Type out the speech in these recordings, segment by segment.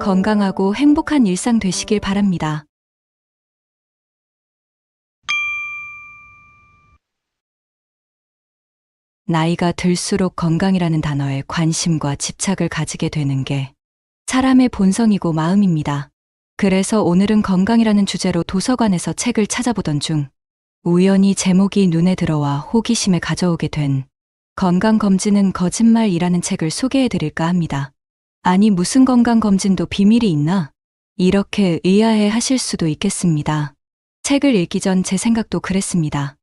건강하고 행복한 일상 되시길 바랍니다. 나이가 들수록 건강이라는 단어에 관심과 집착을 가지게 되는 게 사람의 본성이고 마음입니다. 그래서 오늘은 건강이라는 주제로 도서관에서 책을 찾아보던 중 우연히 제목이 눈에 들어와 호기심에 가져오게 된 건강검진은 거짓말이라는 책을 소개해 드릴까 합니다. 아니, 무슨 건강검진도 비밀이 있나? 이렇게 의아해 하실 수도 있겠습니다. 책을 읽기 전 제 생각도 그랬습니다.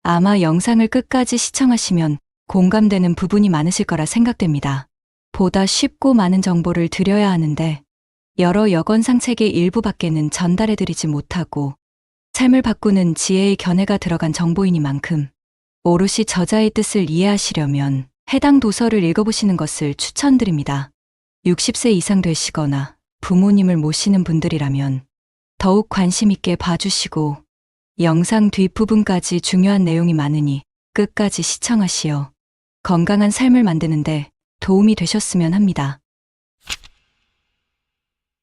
아마 영상을 끝까지 시청하시면 공감되는 부분이 많으실 거라 생각됩니다. 보다 쉽고 많은 정보를 드려야 하는데 여러 여건상 책의 일부밖에는 전달해드리지 못하고 삶을 바꾸는 지혜의 견해가 들어간 정보이니만큼 오롯이 저자의 뜻을 이해하시려면 해당 도서를 읽어보시는 것을 추천드립니다. 60세 이상 되시거나 부모님을 모시는 분들이라면 더욱 관심 있게 봐주시고 영상 뒷부분까지 중요한 내용이 많으니 끝까지 시청하시어 건강한 삶을 만드는데 도움이 되셨으면 합니다.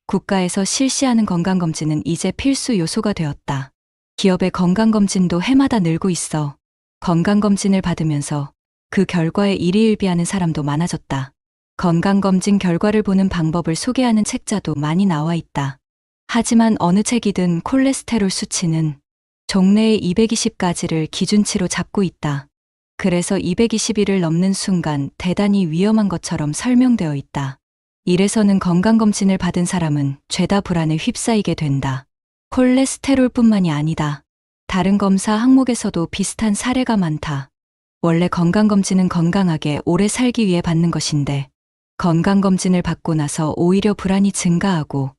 국가에서 실시하는 건강검진은 이제 필수 요소가 되었다. 기업의 건강검진도 해마다 늘고 있어 건강검진을 받으면서 그 결과에 일희일비하는 사람도 많아졌다. 건강검진 결과를 보는 방법을 소개하는 책자도 많이 나와 있다. 하지만 어느 책이든 콜레스테롤 수치는 종래의 220까지를 기준치로 잡고 있다. 그래서 221을 넘는 순간 대단히 위험한 것처럼 설명되어 있다. 이래서는 건강검진을 받은 사람은 죄다 불안에 휩싸이게 된다. 콜레스테롤뿐만이 아니다. 다른 검사 항목에서도 비슷한 사례가 많다. 원래 건강검진은 건강하게 오래 살기 위해 받는 것인데 건강검진을 받고 나서 오히려 불안이 증가하고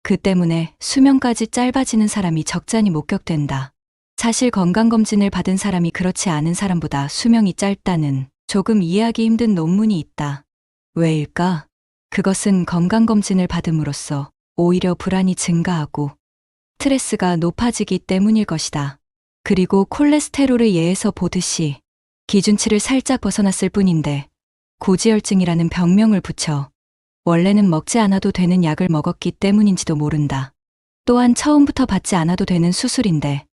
그 때문에 수명까지 짧아지는 사람이 적잖이 목격된다. 사실 건강검진을 받은 사람이 그렇지 않은 사람보다 수명이 짧다는 조금 이해하기 힘든 논문이 있다. 왜일까? 그것은 건강검진을 받음으로써 오히려 불안이 증가하고 스트레스가 높아지기 때문일 것이다. 그리고 콜레스테롤의 예에서 보듯이 기준치를 살짝 벗어났을 뿐인데 고지혈증이라는 병명을 붙여 원래는 먹지 않아도 되는 약을 먹었기 때문인지도 모른다. 또한 처음부터 받지 않아도 되는 수술인데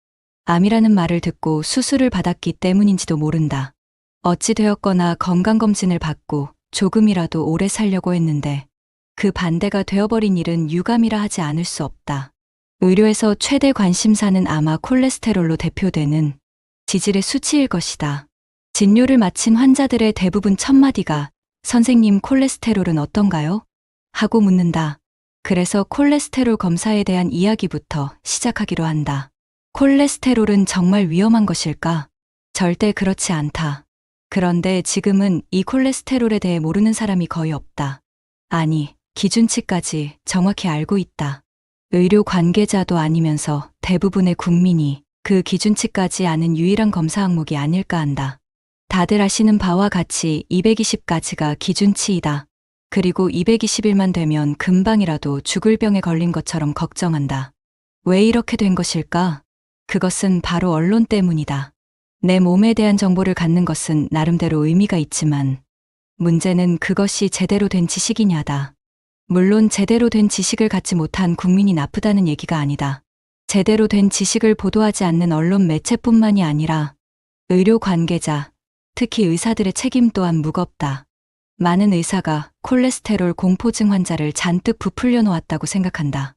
암이라는 말을 듣고 수술을 받았기 때문인지도 모른다. 어찌 되었거나 건강검진을 받고 조금이라도 오래 살려고 했는데 그 반대가 되어버린 일은 유감이라 하지 않을 수 없다. 의료에서 최대 관심사는 아마 콜레스테롤로 대표되는 지질의 수치일 것이다. 진료를 마친 환자들의 대부분 첫 마디가 "선생님, 콜레스테롤은 어떤가요?" 하고 묻는다. 그래서 콜레스테롤 검사에 대한 이야기부터 시작하기로 한다. 콜레스테롤은 정말 위험한 것일까? 절대 그렇지 않다. 그런데 지금은 이 콜레스테롤에 대해 모르는 사람이 거의 없다. 아니, 기준치까지 정확히 알고 있다. 의료 관계자도 아니면서 대부분의 국민이 그 기준치까지 아는 유일한 검사 항목이 아닐까 한다. 다들 아시는 바와 같이 220까지가 기준치이다. 그리고 221만 되면 금방이라도 죽을 병에 걸린 것처럼 걱정한다. 왜 이렇게 된 것일까? 그것은 바로 언론 때문이다. 내 몸에 대한 정보를 갖는 것은 나름대로 의미가 있지만 문제는 그것이 제대로 된 지식이냐다. 물론 제대로 된 지식을 갖지 못한 국민이 나쁘다는 얘기가 아니다. 제대로 된 지식을 보도하지 않는 언론 매체뿐만이 아니라 의료 관계자, 특히 의사들의 책임 또한 무겁다. 많은 의사가 콜레스테롤 공포증 환자를 잔뜩 부풀려 놓았다고 생각한다.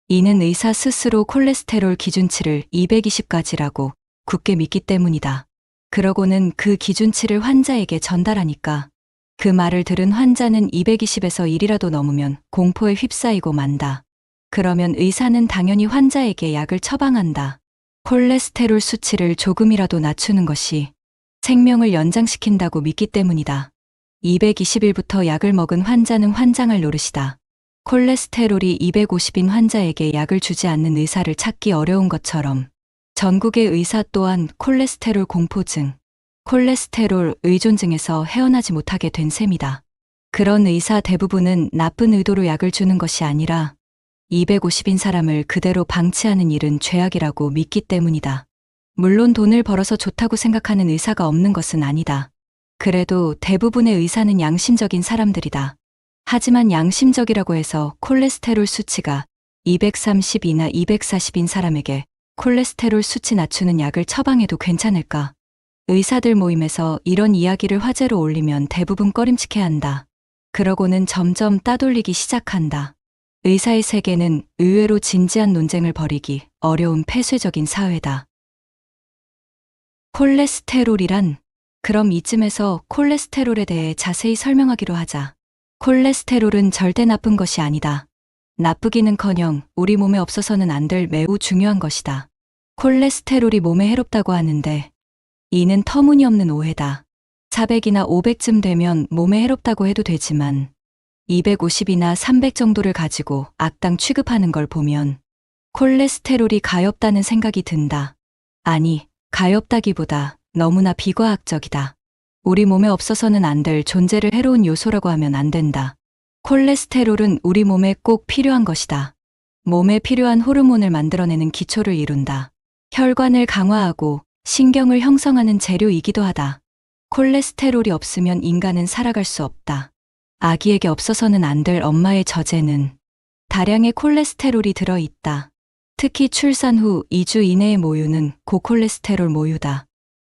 이는 의사 스스로 콜레스테롤 기준치를 220까지라고 굳게 믿기 때문이다. 그러고는 그 기준치를 환자에게 전달하니까 그 말을 들은 환자는 220에서 1이라도 넘으면 공포에 휩싸이고 만다. 그러면 의사는 당연히 환자에게 약을 처방한다. 콜레스테롤 수치를 조금이라도 낮추는 것이 생명을 연장시킨다고 믿기 때문이다. 221부터 약을 먹은 환자는 환장할 노릇이다. 콜레스테롤이 250인 환자에게 약을 주지 않는 의사를 찾기 어려운 것처럼 전국의 의사 또한 콜레스테롤 공포증, 콜레스테롤 의존증에서 헤어나지 못하게 된 셈이다. 그런 의사 대부분은 나쁜 의도로 약을 주는 것이 아니라 250인 사람을 그대로 방치하는 일은 죄악이라고 믿기 때문이다. 물론 돈을 벌어서 좋다고 생각하는 의사가 없는 것은 아니다. 그래도 대부분의 의사는 양심적인 사람들이다. 하지만 양심적이라고 해서 콜레스테롤 수치가 230이나 240인 사람에게 콜레스테롤 수치 낮추는 약을 처방해도 괜찮을까? 의사들 모임에서 이런 이야기를 화제로 올리면 대부분 꺼림칙해한다. 그러고는 점점 따돌리기 시작한다. 의사의 세계는 의외로 진지한 논쟁을 벌이기 어려운 폐쇄적인 사회다. 콜레스테롤이란? 그럼 이쯤에서 콜레스테롤에 대해 자세히 설명하기로 하자. 콜레스테롤은 절대 나쁜 것이 아니다. 나쁘기는커녕 우리 몸에 없어서는 안 될 매우 중요한 것이다. 콜레스테롤이 몸에 해롭다고 하는데 이는 터무니없는 오해다. 400이나 500쯤 되면 몸에 해롭다고 해도 되지만 250이나 300 정도를 가지고 악당 취급하는 걸 보면 콜레스테롤이 가엾다는 생각이 든다. 아니, 가엾다기보다 너무나 비과학적이다. 우리 몸에 없어서는 안 될 존재를 해로운 요소라고 하면 안 된다. 콜레스테롤은 우리 몸에 꼭 필요한 것이다. 몸에 필요한 호르몬을 만들어내는 기초를 이룬다. 혈관을 강화하고 신경을 형성하는 재료이기도 하다. 콜레스테롤이 없으면 인간은 살아갈 수 없다. 아기에게 없어서는 안 될 엄마의 젖에는 다량의 콜레스테롤이 들어있다. 특히 출산 후 2주 이내의 모유는 고콜레스테롤 모유다.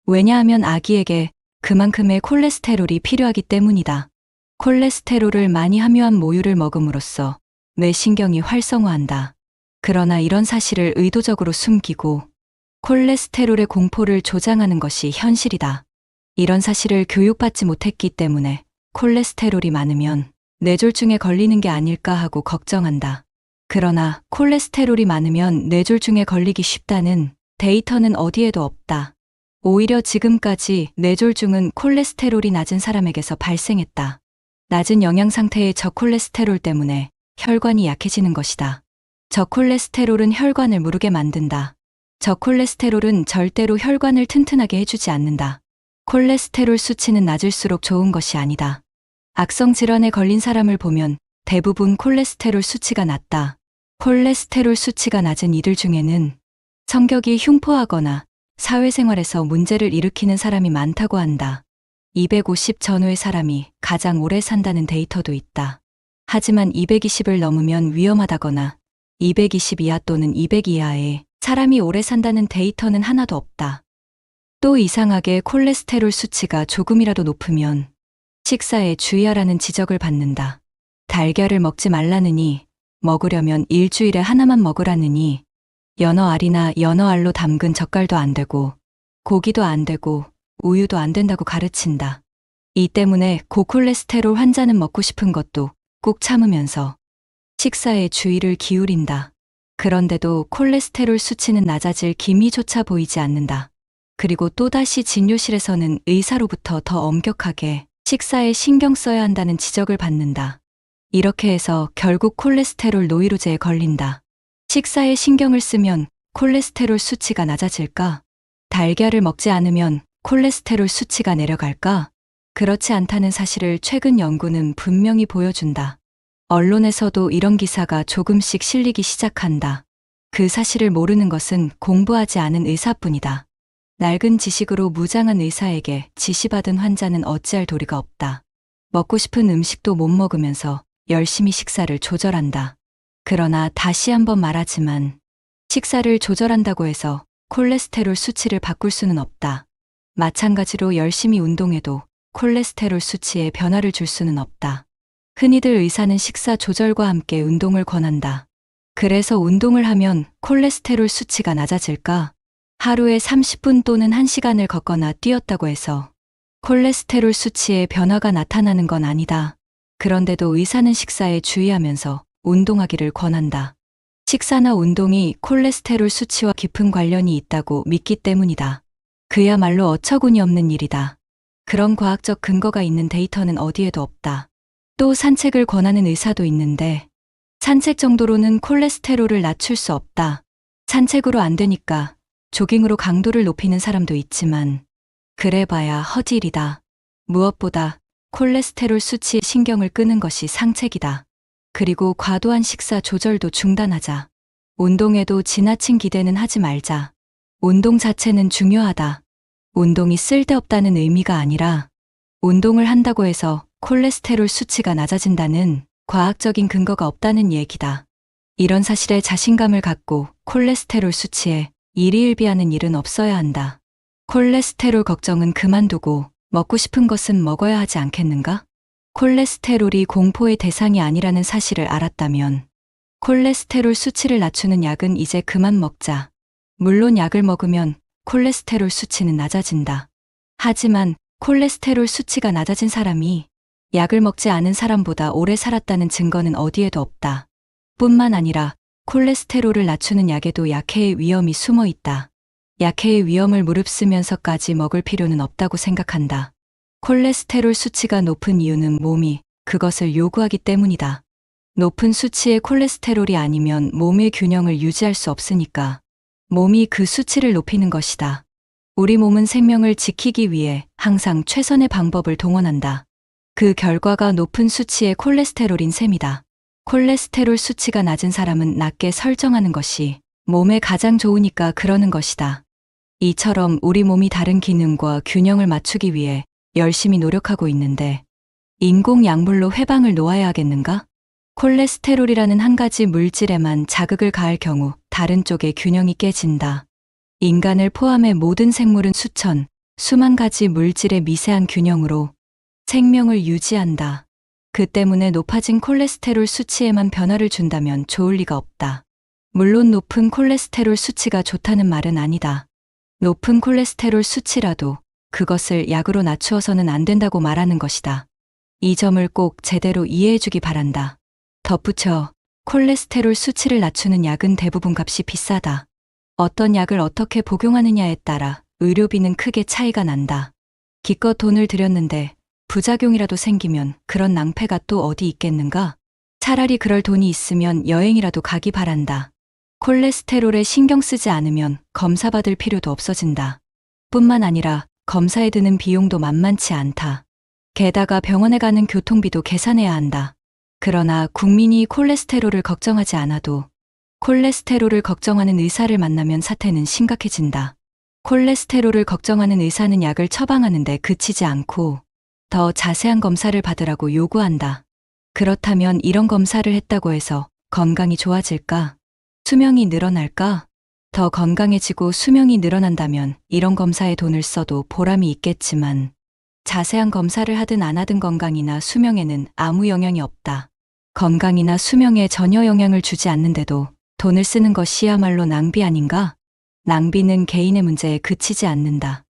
왜냐하면 아기에게 그만큼의 콜레스테롤이 필요하기 때문이다. 콜레스테롤을 많이 함유한 모유를 먹음으로써 뇌신경이 활성화한다. 그러나 이런 사실을 의도적으로 숨기고 콜레스테롤의 공포를 조장하는 것이 현실이다. 이런 사실을 교육받지 못했기 때문에 콜레스테롤이 많으면 뇌졸중에 걸리는 게 아닐까 하고 걱정한다. 그러나 콜레스테롤이 많으면 뇌졸중에 걸리기 쉽다는 데이터는 어디에도 없다. 오히려 지금까지 뇌졸중은 콜레스테롤이 낮은 사람에게서 발생했다. 낮은 영양 상태의 저콜레스테롤 때문에 혈관이 약해지는 것이다. 저콜레스테롤은 혈관을 무르게 만든다. 저콜레스테롤은 절대로 혈관을 튼튼하게 해주지 않는다. 콜레스테롤 수치는 낮을수록 좋은 것이 아니다. 악성 질환에 걸린 사람을 보면 대부분 콜레스테롤 수치가 낮다. 콜레스테롤 수치가 낮은 이들 중에는 성격이 흉포하거나 사회생활에서 문제를 일으키는 사람이 많다고 한다. 250 전후의 사람이 가장 오래 산다는 데이터도 있다. 하지만 220을 넘으면 위험하다거나 220 이하 또는 200 이하의 사람이 오래 산다는 데이터는 하나도 없다. 또 이상하게 콜레스테롤 수치가 조금이라도 높으면 식사에 주의하라는 지적을 받는다. 달걀을 먹지 말라느니, 먹으려면 일주일에 하나만 먹으라느니, 연어알이나 연어알로 담근 젓갈도 안 되고, 고기도 안 되고, 우유도 안 된다고 가르친다. 이 때문에 고콜레스테롤 환자는 먹고 싶은 것도 꾹 참으면서 식사에 주의를 기울인다. 그런데도 콜레스테롤 수치는 낮아질 기미조차 보이지 않는다. 그리고 또다시 진료실에서는 의사로부터 더 엄격하게 식사에 신경 써야 한다는 지적을 받는다. 이렇게 해서 결국 콜레스테롤 노이로제에 걸린다. 식사에 신경을 쓰면 콜레스테롤 수치가 낮아질까? 달걀을 먹지 않으면 콜레스테롤 수치가 내려갈까? 그렇지 않다는 사실을 최근 연구는 분명히 보여준다. 언론에서도 이런 기사가 조금씩 실리기 시작한다. 그 사실을 모르는 것은 공부하지 않은 의사뿐이다. 낡은 지식으로 무장한 의사에게 지시받은 환자는 어찌할 도리가 없다. 먹고 싶은 음식도 못 먹으면서 열심히 식사를 조절한다. 그러나 다시 한번 말하지만 식사를 조절한다고 해서 콜레스테롤 수치를 바꿀 수는 없다. 마찬가지로 열심히 운동해도 콜레스테롤 수치에 변화를 줄 수는 없다. 흔히들 의사는 식사 조절과 함께 운동을 권한다. 그래서 운동을 하면 콜레스테롤 수치가 낮아질까? 하루에 30분 또는 1시간을 걷거나 뛰었다고 해서 콜레스테롤 수치에 변화가 나타나는 건 아니다. 그런데도 의사는 식사에 주의하면서 운동하기를 권한다. 식사나 운동이 콜레스테롤 수치와 깊은 관련이 있다고 믿기 때문이다. 그야말로 어처구니 없는 일이다. 그런 과학적 근거가 있는 데이터는 어디에도 없다. 또 산책을 권하는 의사도 있는데 산책 정도로는 콜레스테롤을 낮출 수 없다. 산책으로 안 되니까 조깅으로 강도를 높이는 사람도 있지만 그래봐야 허지일이다. 무엇보다 콜레스테롤 수치에 신경을 끄는 것이 상책이다. 그리고 과도한 식사 조절도 중단하자. 운동에도 지나친 기대는 하지 말자. 운동 자체는 중요하다. 운동이 쓸데없다는 의미가 아니라 운동을 한다고 해서 콜레스테롤 수치가 낮아진다는 과학적인 근거가 없다는 얘기다. 이런 사실에 자신감을 갖고 콜레스테롤 수치에 일희일비하는 일은 없어야 한다. 콜레스테롤 걱정은 그만두고 먹고 싶은 것은 먹어야 하지 않겠는가? 콜레스테롤이 공포의 대상이 아니라는 사실을 알았다면 콜레스테롤 수치를 낮추는 약은 이제 그만 먹자. 물론 약을 먹으면 콜레스테롤 수치는 낮아진다. 하지만 콜레스테롤 수치가 낮아진 사람이 약을 먹지 않은 사람보다 오래 살았다는 증거는 어디에도 없다. 뿐만 아니라 콜레스테롤을 낮추는 약에도 약해의 위험이 숨어 있다. 약해의 위험을 무릅쓰면서까지 먹을 필요는 없다고 생각한다. 콜레스테롤 수치가 높은 이유는 몸이 그것을 요구하기 때문이다. 높은 수치의 콜레스테롤이 아니면 몸의 균형을 유지할 수 없으니까 몸이 그 수치를 높이는 것이다. 우리 몸은 생명을 지키기 위해 항상 최선의 방법을 동원한다. 그 결과가 높은 수치의 콜레스테롤인 셈이다. 콜레스테롤 수치가 낮은 사람은 낮게 설정하는 것이 몸에 가장 좋으니까 그러는 것이다. 이처럼 우리 몸이 다른 기능과 균형을 맞추기 위해 열심히 노력하고 있는데 인공 약물로 회방을 놓아야 하겠는가? 콜레스테롤이라는 한 가지 물질에만 자극을 가할 경우 다른 쪽의 균형이 깨진다. 인간을 포함해 모든 생물은 수천, 수만 가지 물질의 미세한 균형으로 생명을 유지한다. 그 때문에 높아진 콜레스테롤 수치에만 변화를 준다면 좋을 리가 없다. 물론 높은 콜레스테롤 수치가 좋다는 말은 아니다. 높은 콜레스테롤 수치라도 그것을 약으로 낮추어서는 안 된다고 말하는 것이다. 이 점을 꼭 제대로 이해해 주기 바란다. 덧붙여 콜레스테롤 수치를 낮추는 약은 대부분 값이 비싸다. 어떤 약을 어떻게 복용하느냐에 따라 의료비는 크게 차이가 난다. 기껏 돈을 들였는데 부작용이라도 생기면 그런 낭패가 또 어디 있겠는가? 차라리 그럴 돈이 있으면 여행이라도 가기 바란다. 콜레스테롤에 신경 쓰지 않으면 검사받을 필요도 없어진다. 뿐만 아니라 검사에 드는 비용도 만만치 않다. 게다가 병원에 가는 교통비도 계산해야 한다. 그러나 국민이 콜레스테롤을 걱정하지 않아도 콜레스테롤을 걱정하는 의사를 만나면 사태는 심각해진다. 콜레스테롤을 걱정하는 의사는 약을 처방하는데 그치지 않고 더 자세한 검사를 받으라고 요구한다. 그렇다면 이런 검사를 했다고 해서 건강이 좋아질까? 수명이 늘어날까? 더 건강해지고 수명이 늘어난다면 이런 검사에 돈을 써도 보람이 있겠지만 자세한 검사를 하든 안 하든 건강이나 수명에는 아무 영향이 없다. 건강이나 수명에 전혀 영향을 주지 않는데도 돈을 쓰는 것이야말로 낭비 아닌가? 낭비는 개인의 문제에 그치지 않는다.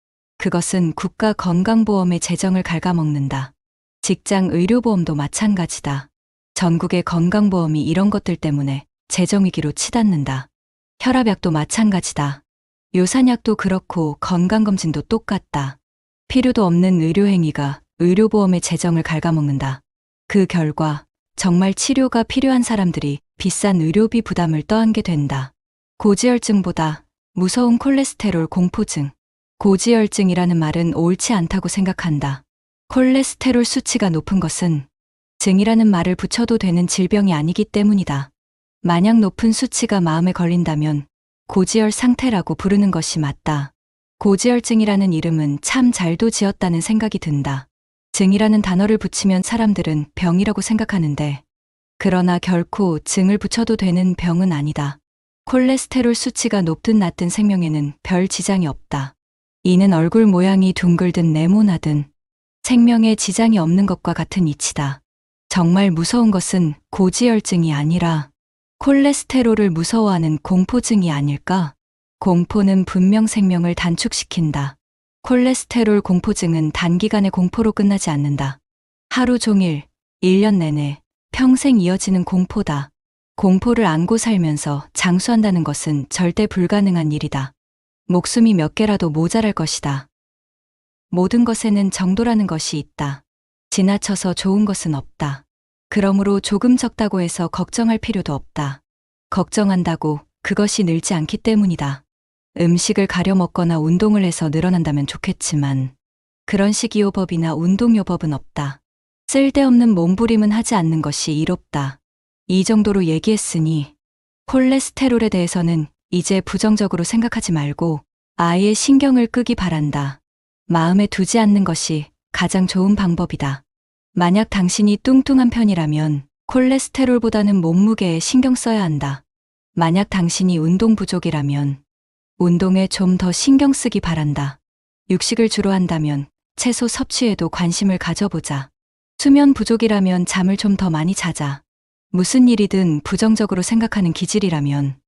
그것은 국가 건강보험의 재정을 갉아먹는다. 직장 의료보험도 마찬가지다. 전국의 건강보험이 이런 것들 때문에 재정위기로 치닫는다. 혈압약도 마찬가지다. 요산약도 그렇고 건강검진도 똑같다. 필요도 없는 의료행위가 의료보험의 재정을 갉아먹는다. 그 결과 정말 치료가 필요한 사람들이 비싼 의료비 부담을 떠안게 된다. 고지혈증보다 무서운 콜레스테롤 공포증. 고지혈증이라는 말은 옳지 않다고 생각한다. 콜레스테롤 수치가 높은 것은 증이라는 말을 붙여도 되는 질병이 아니기 때문이다. 만약 높은 수치가 마음에 걸린다면 고지혈 상태라고 부르는 것이 맞다. 고지혈증이라는 이름은 참 잘도 지었다는 생각이 든다. 증이라는 단어를 붙이면 사람들은 병이라고 생각하는데 그러나 결코 증을 붙여도 되는 병은 아니다. 콜레스테롤 수치가 높든 낮든 생명에는 별 지장이 없다. 이는 얼굴 모양이 둥글든 네모나든 생명에 지장이 없는 것과 같은 이치다. 정말 무서운 것은 고지혈증이 아니라 콜레스테롤을 무서워하는 공포증이 아닐까? 공포는 분명 생명을 단축시킨다. 콜레스테롤 공포증은 단기간의 공포로 끝나지 않는다. 하루 종일, 1년 내내, 평생 이어지는 공포다. 공포를 안고 살면서 장수한다는 것은 절대 불가능한 일이다. 목숨이 몇 개라도 모자랄 것이다. 모든 것에는 정도라는 것이 있다. 지나쳐서 좋은 것은 없다. 그러므로 조금 적다고 해서 걱정할 필요도 없다. 걱정한다고 그것이 늘지 않기 때문이다. 음식을 가려 먹거나 운동을 해서 늘어난다면 좋겠지만 그런 식이요법이나 운동요법은 없다. 쓸데없는 몸부림은 하지 않는 것이 이롭다. 이 정도로 얘기했으니 콜레스테롤에 대해서는 이제 부정적으로 생각하지 말고 아예 신경을 끄기 바란다. 마음에 두지 않는 것이 가장 좋은 방법이다. 만약 당신이 뚱뚱한 편이라면 콜레스테롤보다는 몸무게에 신경 써야 한다. 만약 당신이 운동 부족이라면 운동에 좀 더 신경 쓰기 바란다. 육식을 주로 한다면 채소 섭취에도 관심을 가져보자. 수면 부족이라면 잠을 좀 더 많이 자자. 무슨 일이든 부정적으로 생각하는 기질이라면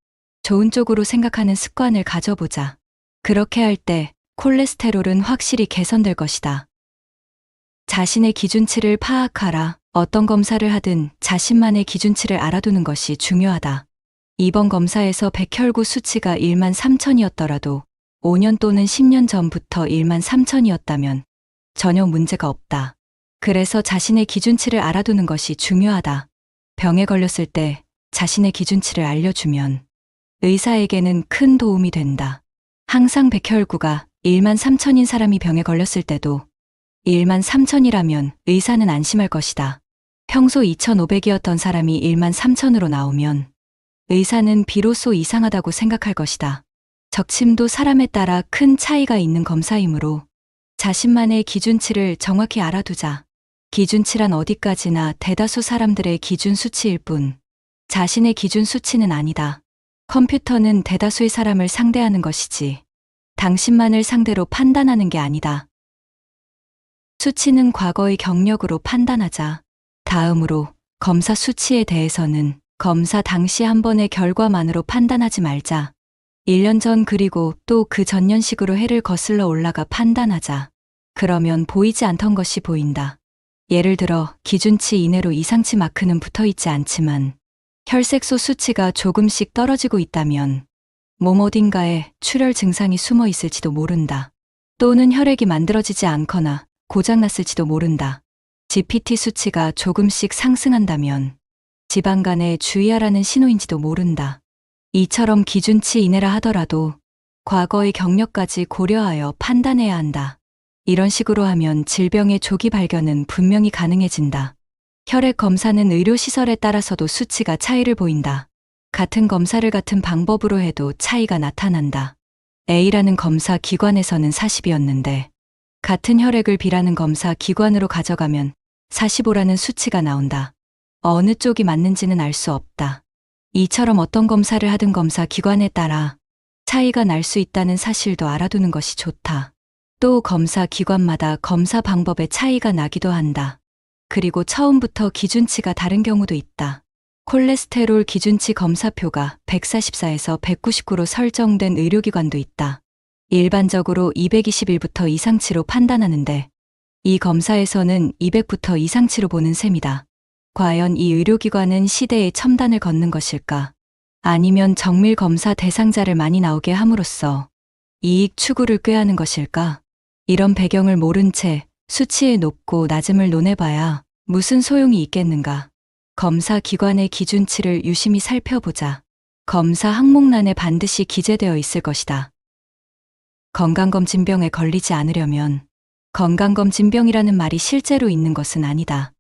좋은 쪽으로 생각하는 습관을 가져보자. 그렇게 할 때 콜레스테롤은 확실히 개선될 것이다. 자신의 기준치를 파악하라. 어떤 검사를 하든 자신만의 기준치를 알아두는 것이 중요하다. 이번 검사에서 백혈구 수치가 13,000이었더라도 5년 또는 10년 전부터 13,000이었다면 전혀 문제가 없다. 그래서 자신의 기준치를 알아두는 것이 중요하다. 병에 걸렸을 때 자신의 기준치를 알려주면 의사에게는 큰 도움이 된다. 항상 백혈구가 13,000인 사람이 병에 걸렸을 때도 13,000이라면 의사는 안심할 것이다. 평소 2,500이었던 사람이 13,000으로 나오면 의사는 비로소 이상하다고 생각할 것이다. 적침도 사람에 따라 큰 차이가 있는 검사이므로 자신만의 기준치를 정확히 알아두자. 기준치란 어디까지나 대다수 사람들의 기준 수치일 뿐 자신의 기준 수치는 아니다. 컴퓨터는 대다수의 사람을 상대하는 것이지 당신만을 상대로 판단하는 게 아니다. 수치는 과거의 경력으로 판단하자. 다음으로 검사 수치에 대해서는 검사 당시 한 번의 결과만으로 판단하지 말자. 1년 전 그리고 또 그 전년식으로 해를 거슬러 올라가 판단하자. 그러면 보이지 않던 것이 보인다. 예를 들어 기준치 이내로 이상치 마크는 붙어있지 않지만 혈색소 수치가 조금씩 떨어지고 있다면 몸 어딘가에 출혈 증상이 숨어 있을지도 모른다. 또는 혈액이 만들어지지 않거나 고장났을지도 모른다. GPT 수치가 조금씩 상승한다면 지방간에 주의하라는 신호인지도 모른다. 이처럼 기준치 이내라 하더라도 과거의 경력까지 고려하여 판단해야 한다. 이런 식으로 하면 질병의 조기 발견은 분명히 가능해진다. 혈액 검사는 의료시설에 따라서도 수치가 차이를 보인다. 같은 검사를 같은 방법으로 해도 차이가 나타난다. A라는 검사 기관에서는 40이었는데 같은 혈액을 B라는 검사 기관으로 가져가면 45라는 수치가 나온다. 어느 쪽이 맞는지는 알 수 없다. 이처럼 어떤 검사를 하든 검사 기관에 따라 차이가 날 수 있다는 사실도 알아두는 것이 좋다. 또 검사 기관마다 검사 방법에 차이가 나기도 한다. 그리고 처음부터 기준치가 다른 경우도 있다. 콜레스테롤 기준치 검사표가 144에서 199로 설정된 의료기관도 있다. 일반적으로 221부터 이상치로 판단하는데 이 검사에서는 200부터 이상치로 보는 셈이다. 과연 이 의료기관은 시대의 첨단을 걷는 것일까? 아니면 정밀 검사 대상자를 많이 나오게 함으로써 이익 추구를 꾀하는 것일까? 이런 배경을 모른 채 수치의 높고 낮음을 논해봐야 무슨 소용이 있겠는가? 검사 기관의 기준치를 유심히 살펴보자. 검사 항목란에 반드시 기재되어 있을 것이다. 건강검진병에 걸리지 않으려면 건강검진병이라는 말이 실제로 있는 것은 아니다.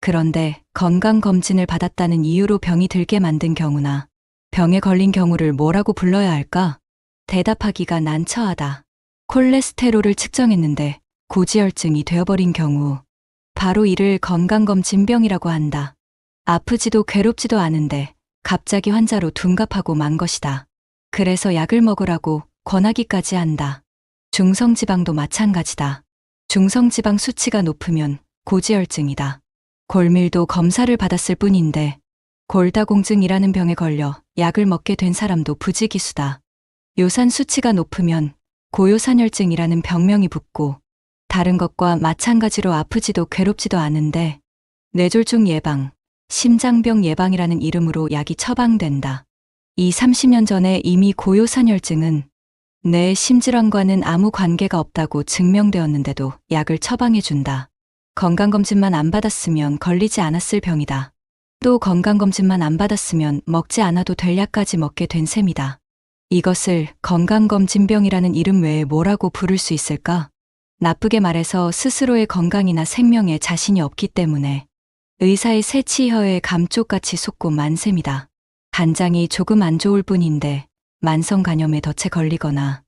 그런데 건강검진을 받았다는 이유로 병이 들게 만든 경우나 병에 걸린 경우를 뭐라고 불러야 할까? 대답하기가 난처하다. 콜레스테롤을 측정했는데 고지혈증이 되어버린 경우 바로 이를 건강검진병이라고 한다. 아프지도 괴롭지도 않은데 갑자기 환자로 둔갑하고 만 것이다. 그래서 약을 먹으라고 권하기까지 한다. 중성지방도 마찬가지다. 중성지방 수치가 높으면 고지혈증이다. 골밀도 검사를 받았을 뿐인데 골다공증이라는 병에 걸려 약을 먹게 된 사람도 부지기수다. 요산 수치가 높으면 고요산혈증이라는 병명이 붙고 다른 것과 마찬가지로 아프지도 괴롭지도 않은데 뇌졸중 예방, 심장병 예방이라는 이름으로 약이 처방된다. 이 30년 전에 이미 고요산혈증은 뇌 심질환과는 아무 관계가 없다고 증명되었는데도 약을 처방해준다. 건강검진만 안 받았으면 걸리지 않았을 병이다. 또 건강검진만 안 받았으면 먹지 않아도 될 약까지 먹게 된 셈이다. 이것을 건강검진병이라는 이름 외에 뭐라고 부를 수 있을까? 나쁘게 말해서 스스로의 건강이나 생명에 자신이 없기 때문에 의사의 새치혀에 감쪽같이 속고 만 셈이다. 간장이 조금 안 좋을 뿐인데 만성간염에 덫에 걸리거나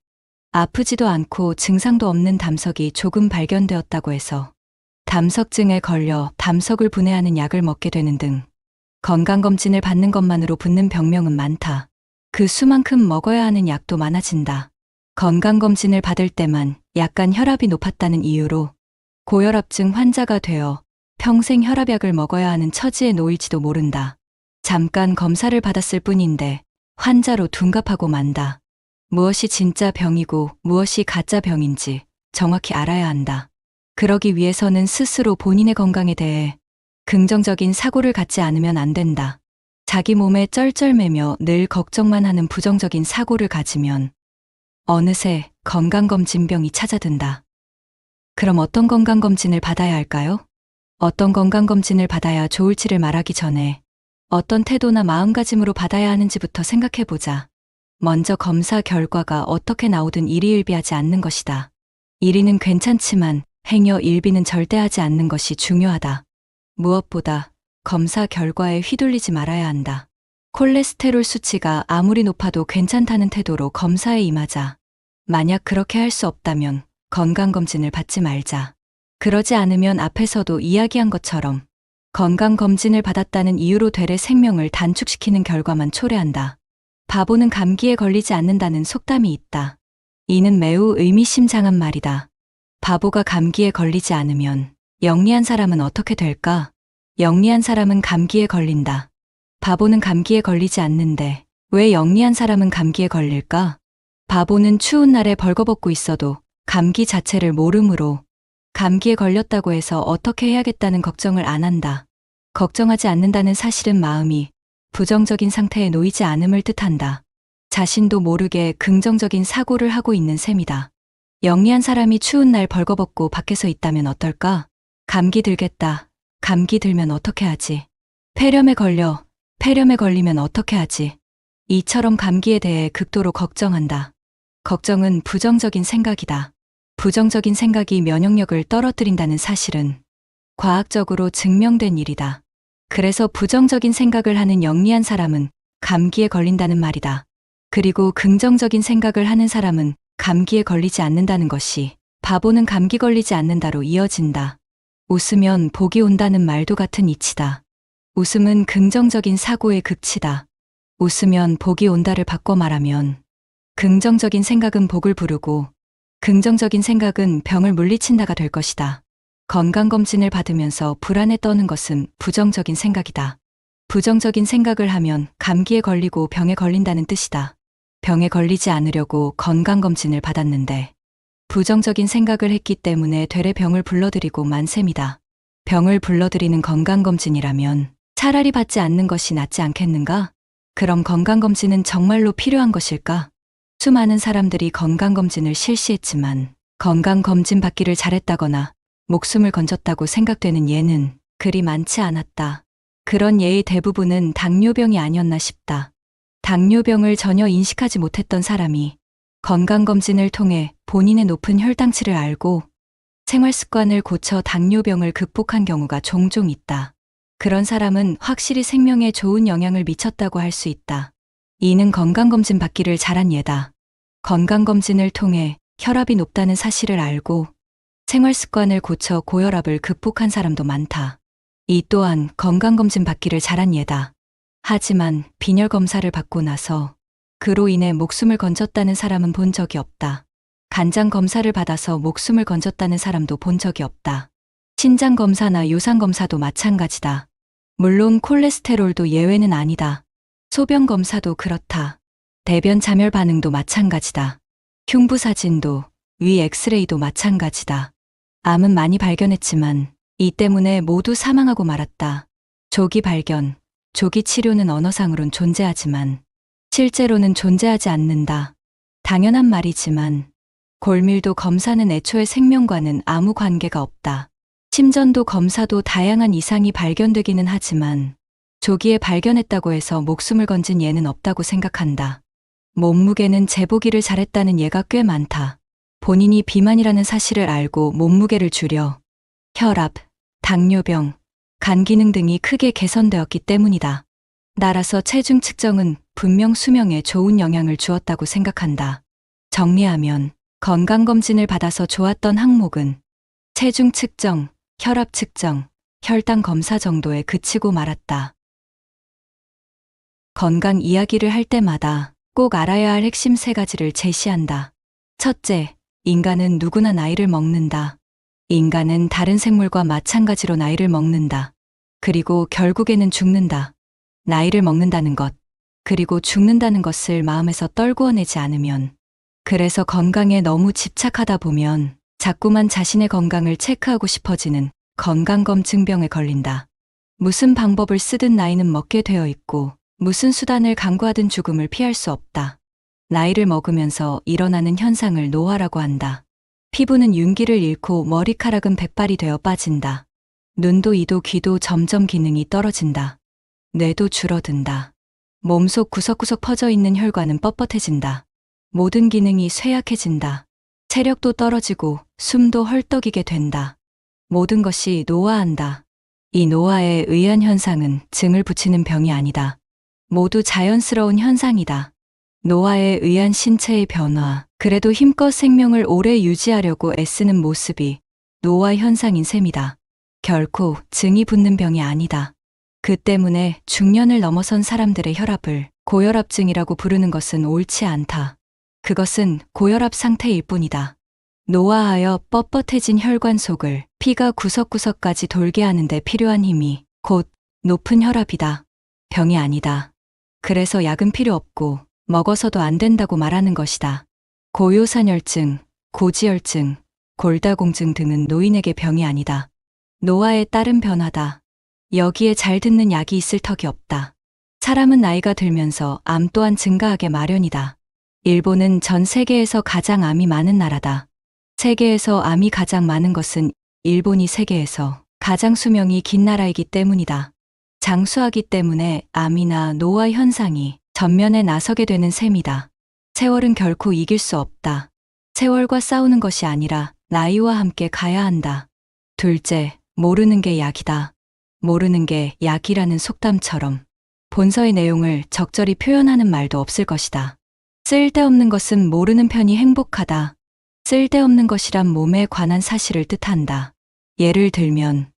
아프지도 않고 증상도 없는 담석이 조금 발견되었다고 해서 담석증에 걸려 담석을 분해하는 약을 먹게 되는 등 건강검진을 받는 것만으로 붙는 병명은 많다. 그 수만큼 먹어야 하는 약도 많아진다. 건강검진을 받을 때만 약간 혈압이 높았다는 이유로 고혈압증 환자가 되어 평생 혈압약을 먹어야 하는 처지에 놓일지도 모른다. 잠깐 검사를 받았을 뿐인데 환자로 둔갑하고 만다. 무엇이 진짜 병이고 무엇이 가짜 병인지 정확히 알아야 한다. 그러기 위해서는 스스로 본인의 건강에 대해 긍정적인 사고를 갖지 않으면 안 된다. 자기 몸에 쩔쩔매며 늘 걱정만 하는 부정적인 사고를 가지면 어느새 건강검진병이 찾아든다. 그럼 어떤 건강검진을 받아야 할까요? 어떤 건강검진을 받아야 좋을지를 말하기 전에 어떤 태도나 마음가짐으로 받아야 하는지부터 생각해보자. 먼저 검사 결과가 어떻게 나오든 일희일비하지 않는 것이다. 일희는 괜찮지만 행여 일비는 절대 하지 않는 것이 중요하다. 무엇보다 검사 결과에 휘둘리지 말아야 한다. 콜레스테롤 수치가 아무리 높아도 괜찮다는 태도로 검사에 임하자. 만약 그렇게 할 수 없다면 건강검진을 받지 말자. 그러지 않으면 앞에서도 이야기한 것처럼 건강검진을 받았다는 이유로 되레 생명을 단축시키는 결과만 초래한다. 바보는 감기에 걸리지 않는다는 속담이 있다. 이는 매우 의미심장한 말이다. 바보가 감기에 걸리지 않으면 영리한 사람은 어떻게 될까? 영리한 사람은 감기에 걸린다. 바보는 감기에 걸리지 않는데 왜 영리한 사람은 감기에 걸릴까? 바보는 추운 날에 벌거벗고 있어도 감기 자체를 모르므로 감기에 걸렸다고 해서 어떻게 해야겠다는 걱정을 안 한다. 걱정하지 않는다는 사실은 마음이 부정적인 상태에 놓이지 않음을 뜻한다. 자신도 모르게 긍정적인 사고를 하고 있는 셈이다. 영리한 사람이 추운 날 벌거벗고 밖에서 있다면 어떨까? 감기 들겠다. 감기 들면 어떻게 하지? 폐렴에 걸리면 어떻게 하지? 이처럼 감기에 대해 극도로 걱정한다. 걱정은 부정적인 생각이다. 부정적인 생각이 면역력을 떨어뜨린다는 사실은 과학적으로 증명된 일이다. 그래서 부정적인 생각을 하는 영리한 사람은 감기에 걸린다는 말이다. 그리고 긍정적인 생각을 하는 사람은 감기에 걸리지 않는다는 것이 바보는 감기 걸리지 않는다로 이어진다. 웃으면 복이 온다는 말도 같은 이치다. 웃음은 긍정적인 사고의 극치다. 웃으면 복이 온다를 바꿔 말하면 긍정적인 생각은 복을 부르고 긍정적인 생각은 병을 물리친다가 될 것이다. 건강검진을 받으면서 불안에 떠는 것은 부정적인 생각이다. 부정적인 생각을 하면 감기에 걸리고 병에 걸린다는 뜻이다. 병에 걸리지 않으려고 건강검진을 받았는데 부정적인 생각을 했기 때문에 되레 병을 불러들이고 만 셈이다. 병을 불러들이는 건강검진이라면 차라리 받지 않는 것이 낫지 않겠는가? 그럼 건강검진은 정말로 필요한 것일까? 수많은 사람들이 건강검진을 실시했지만 건강검진 받기를 잘했다거나 목숨을 건졌다고 생각되는 예는 그리 많지 않았다. 그런 예의 대부분은 당뇨병이 아니었나 싶다. 당뇨병을 전혀 인식하지 못했던 사람이 건강검진을 통해 본인의 높은 혈당치를 알고 생활습관을 고쳐 당뇨병을 극복한 경우가 종종 있다. 그런 사람은 확실히 생명에 좋은 영향을 미쳤다고 할 수 있다. 이는 건강검진 받기를 잘한 예다. 건강검진을 통해 혈압이 높다는 사실을 알고 생활습관을 고쳐 고혈압을 극복한 사람도 많다. 이 또한 건강검진 받기를 잘한 예다. 하지만 빈혈 검사를 받고 나서 그로 인해 목숨을 건졌다는 사람은 본 적이 없다. 간장 검사를 받아서 목숨을 건졌다는 사람도 본 적이 없다. 신장 검사나 요상 검사도 마찬가지다. 물론 콜레스테롤도 예외는 아니다. 소변 검사도 그렇다. 대변 자멸 반응도 마찬가지다. 흉부 사진도, 위 엑스레이도 마찬가지다. 암은 많이 발견했지만 이 때문에 모두 사망하고 말았다. 조기 발견, 조기 치료는 언어상으론 존재하지만 실제로는 존재하지 않는다. 당연한 말이지만 골밀도 검사는 애초에 생명과는 아무 관계가 없다. 심전도 검사도 다양한 이상이 발견되기는 하지만 조기에 발견했다고 해서 목숨을 건진 예는 없다고 생각한다. 몸무게는 재보기를 잘했다는 예가 꽤 많다. 본인이 비만이라는 사실을 알고 몸무게를 줄여 혈압, 당뇨병, 간 기능 등이 크게 개선되었기 때문이다. 따라서 체중 측정은 분명 수명에 좋은 영향을 주었다고 생각한다. 정리하면 건강검진을 받아서 좋았던 항목은 체중 측정, 혈압 측정, 혈당 검사 정도에 그치고 말았다. 건강 이야기를 할 때마다 꼭 알아야 할 핵심 3가지를 제시한다. 첫째, 인간은 누구나 나이를 먹는다. 인간은 다른 생물과 마찬가지로 나이를 먹는다. 그리고 결국에는 죽는다. 나이를 먹는다는 것, 그리고 죽는다는 것을 마음에서 떨구어내지 않으면, 그래서 건강에 너무 집착하다 보면 자꾸만 자신의 건강을 체크하고 싶어지는 건강검증병에 걸린다. 무슨 방법을 쓰든 나이는 먹게 되어 있고 무슨 수단을 강구하든 죽음을 피할 수 없다. 나이를 먹으면서 일어나는 현상을 노화라고 한다. 피부는 윤기를 잃고 머리카락은 백발이 되어 빠진다. 눈도 이도 귀도 점점 기능이 떨어진다. 뇌도 줄어든다. 몸속 구석구석 퍼져 있는 혈관은 뻣뻣해진다. 모든 기능이 쇠약해진다. 체력도 떨어지고 숨도 헐떡이게 된다. 모든 것이 노화한다. 이 노화에 의한 현상은 증을 붙이는 병이 아니다. 모두 자연스러운 현상이다. 노화에 의한 신체의 변화, 그래도 힘껏 생명을 오래 유지하려고 애쓰는 모습이 노화 현상인 셈이다. 결코 증이 붙는 병이 아니다. 그 때문에 중년을 넘어선 사람들의 혈압을 고혈압증이라고 부르는 것은 옳지 않다. 그것은 고혈압 상태일 뿐이다. 노화하여 뻣뻣해진 혈관 속을 피가 구석구석까지 돌게 하는데 필요한 힘이 곧 높은 혈압이다. 병이 아니다. 그래서 약은 필요 없고 먹어서도 안 된다고 말하는 것이다. 고요산혈증, 고지혈증, 골다공증 등은 노인에게 병이 아니다. 노화에 따른 변화다. 여기에 잘 듣는 약이 있을 턱이 없다. 사람은 나이가 들면서 암 또한 증가하게 마련이다. 일본은 전 세계에서 가장 암이 많은 나라다. 세계에서 암이 가장 많은 것은 일본이 세계에서 가장 수명이 긴 나라이기 때문이다. 장수하기 때문에 암이나 노화 현상이 전면에 나서게 되는 셈이다. 세월은 결코 이길 수 없다. 세월과 싸우는 것이 아니라 나이와 함께 가야 한다. 둘째, 모르는 게 약이다. 모르는 게 약이라는 속담처럼 본서의 내용을 적절히 표현하는 말도 없을 것이다. 쓸데없는 것은 모르는 편이 행복하다. 쓸데없는 것이란 몸에 관한 사실을 뜻한다. 예를 들면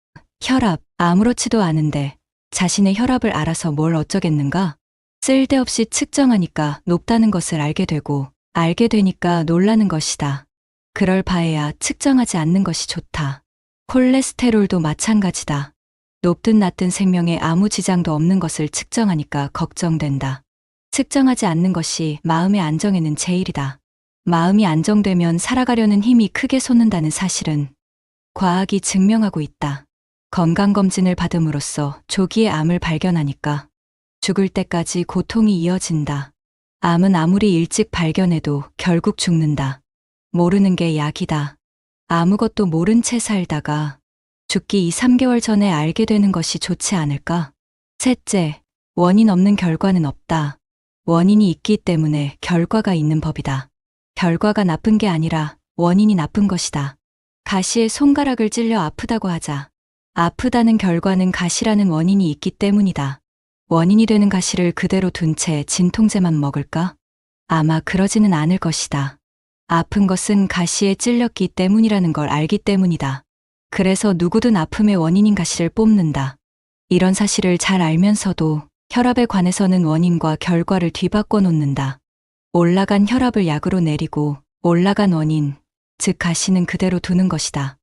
혈압, 아무렇지도 않은데 자신의 혈압을 알아서 뭘 어쩌겠는가? 쓸데없이 측정하니까 높다는 것을 알게 되고 알게 되니까 놀라는 것이다. 그럴 바에야 측정하지 않는 것이 좋다. 콜레스테롤도 마찬가지다. 높든 낮든 생명에 아무 지장도 없는 것을 측정하니까 걱정된다. 측정하지 않는 것이 마음의 안정에는 제일이다. 마음이 안정되면 살아가려는 힘이 크게 솟는다는 사실은 과학이 증명하고 있다. 건강검진을 받음으로써 조기에 암을 발견하니까 죽을 때까지 고통이 이어진다. 암은 아무리 일찍 발견해도 결국 죽는다. 모르는 게 약이다. 아무것도 모른 채 살다가 죽기 2, 3개월 전에 알게 되는 것이 좋지 않을까? 셋째, 원인 없는 결과는 없다. 원인이 있기 때문에 결과가 있는 법이다. 결과가 나쁜 게 아니라 원인이 나쁜 것이다. 가시에 손가락을 찔려 아프다고 하자. 아프다는 결과는 가시라는 원인이 있기 때문이다. 원인이 되는 가시를 그대로 둔 채 진통제만 먹을까? 아마 그러지는 않을 것이다. 아픈 것은 가시에 찔렸기 때문이라는 걸 알기 때문이다. 그래서 누구든 아픔의 원인인 가시를 뽑는다. 이런 사실을 잘 알면서도 혈압에 관해서는 원인과 결과를 뒤바꿔 놓는다. 올라간 혈압을 약으로 내리고 올라간 원인, 즉 가시는 그대로 두는 것이다.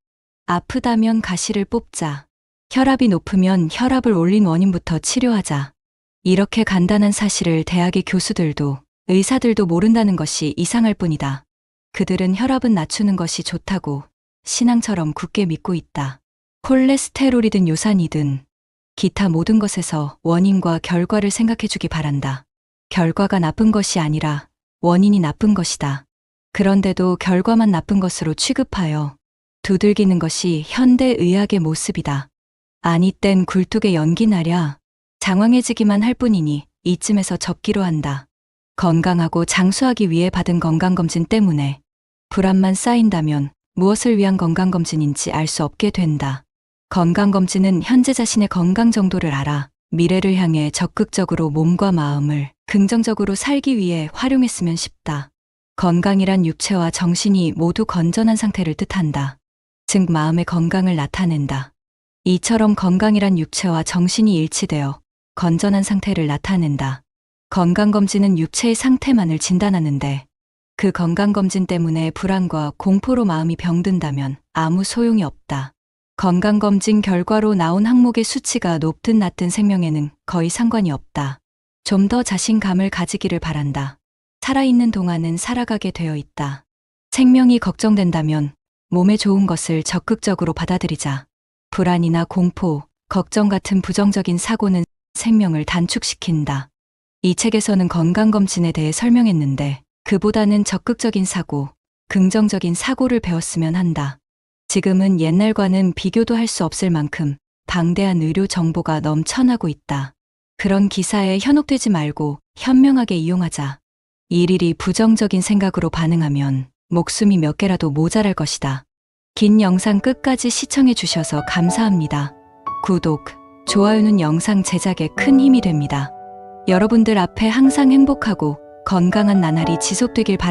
아프다면 가시를 뽑자. 혈압이 높으면 혈압을 올린 원인부터 치료하자. 이렇게 간단한 사실을 대학의 교수들도 의사들도 모른다는 것이 이상할 뿐이다. 그들은 혈압은 낮추는 것이 좋다고 신앙처럼 굳게 믿고 있다. 콜레스테롤이든 요산이든 기타 모든 것에서 원인과 결과를 생각해 주기 바란다. 결과가 나쁜 것이 아니라 원인이 나쁜 것이다. 그런데도 결과만 나쁜 것으로 취급하여 두들기는 것이 현대의학의 모습이다. 아니 땐 굴뚝에 연기 나랴 장황해지기만 할 뿐이니 이쯤에서 접기로 한다. 건강하고 장수하기 위해 받은 건강검진 때문에 불안만 쌓인다면 무엇을 위한 건강검진인지 알 수 없게 된다. 건강검진은 현재 자신의 건강 정도를 알아 미래를 향해 적극적으로 몸과 마음을 긍정적으로 살기 위해 활용했으면 싶다. 건강이란 육체와 정신이 모두 건전한 상태를 뜻한다. 즉 마음의 건강을 나타낸다. 이처럼 건강이란 육체와 정신이 일치되어 건전한 상태를 나타낸다. 건강검진은 육체의 상태만을 진단하는데 그 건강검진 때문에 불안과 공포로 마음이 병든다면 아무 소용이 없다. 건강검진 결과로 나온 항목의 수치가 높든 낮든 생명에는 거의 상관이 없다. 좀 더 자신감을 가지기를 바란다. 살아있는 동안은 살아가게 되어 있다. 생명이 걱정된다면 몸에 좋은 것을 적극적으로 받아들이자. 불안이나 공포, 걱정 같은 부정적인 사고는 생명을 단축시킨다. 이 책에서는 건강검진에 대해 설명했는데 그보다는 적극적인 사고, 긍정적인 사고를 배웠으면 한다. 지금은 옛날과는 비교도 할 수 없을 만큼 방대한 의료 정보가 넘쳐나고 있다. 그런 기사에 현혹되지 말고 현명하게 이용하자. 일일이 부정적인 생각으로 반응하면 목숨이 몇 개라도 모자랄 것이다. 긴 영상 끝까지 시청해 주셔서 감사합니다. 구독, 좋아요는 영상 제작에 큰 힘이 됩니다. 여러분들 앞에 항상 행복하고 건강한 나날이 지속되길 바랍니다.